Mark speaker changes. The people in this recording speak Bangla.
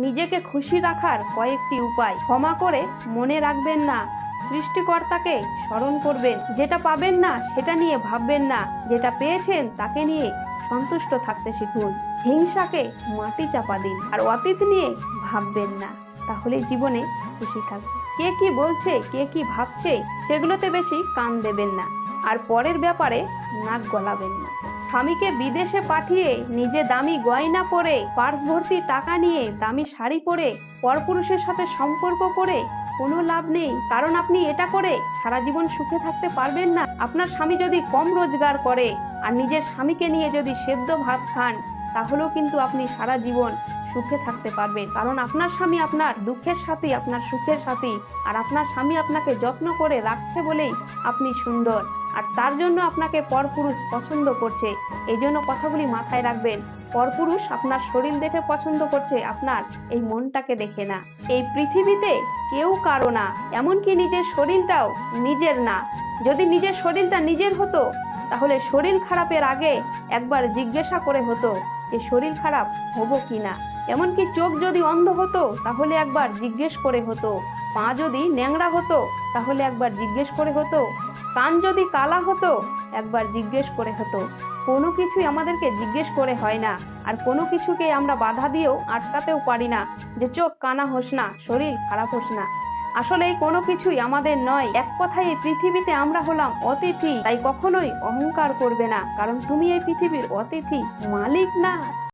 Speaker 1: নিজেকে খুশি রাখার কয়েকটি উপায়। ক্ষমা করে মনে রাখবেন না, সৃষ্টিকর্তাকে স্মরণ করবেন। যেটা পাবেন না সেটা নিয়ে ভাববেন না, যেটা পেয়েছেন তাকে নিয়ে সন্তুষ্ট থাকতে শিখুন। হিংসাকে মাটি চাপা দিন আর অতীত নিয়ে ভাববেন না, তাহলে জীবনে খুশি থাকবে। কে কি বলছে, কে কি ভাবছে, সেগুলোতে বেশি কান দেবেন না আর পরের ব্যাপারে নাক গলাবেন না। স্বামীকে বিদেশে পাঠিয়ে নিজে দামি গয়না পরে, পার্স ভর্তি টাকা নিয়ে, দামি শাড়ি পরে পরপুরুষের সাথে সম্পর্ক করে কোনো লাভ নেই। কারণ আপনি এটা করে সারা জীবন সুখে থাকতে পারবেন না। আপনার স্বামী যদি কম রোজগার করে আর নিজের স্বামীকে নিয়ে যদি সেদ্ধ ভাত খান, তাহলেও কিন্তু আপনি সারা জীবন সুখে থাকতে পারবেন। কারণ আপনার স্বামী আপনার দুঃখের সাথী, আপনার সুখের সাথী। আর আপনার স্বামী আপনাকে যত্ন করে রাখছে বলেই আপনি সুন্দর, আর তার জন্য আপনাকে পরপুরুষ পছন্দ করছে। এই জন্য কথাগুলি মাথায় রাখবেন। পরপুরুষ আপনার শরীর দেখে পছন্দ করছে, আপনার এই মনটাকে দেখে না। এই পৃথিবীতে কেউ কারো না, এমনকি নিজের শরীরটাও নিজের না। যদি নিজের শরীরটা নিজের হতো, তাহলে শরীর খারাপের আগে একবার জিজ্ঞাসা করে হতো যে শরীর খারাপ হবো কিনা। এমনকি চোখ যদি অন্ধ হতো, তাহলে একবার জিজ্ঞেস করে হতো। পা যদি ন্যাংরা হতো, তাহলে একবার জিজ্ঞেস করে হতো। কান যদি কালা হতো, একবার জিজ্ঞেস করে হতো। কোনো কিছুই আমাদেরকে জিজ্ঞেস করে হয় না, আর কোনো কিছুকে আমরা বাধা দিয়েও আটকাতেও পারি না যে চোখ কানা হোস না, শরীর খারাপ হোস না। আসলে এই কোনো কিছুই আমাদের নয়। এক কথায় এই পৃথিবীতে আমরা হলাম অতিথি, তাই কখনোই অহংকার করবে না, কারণ তুমি এই পৃথিবীর অতিথি, মালিক না।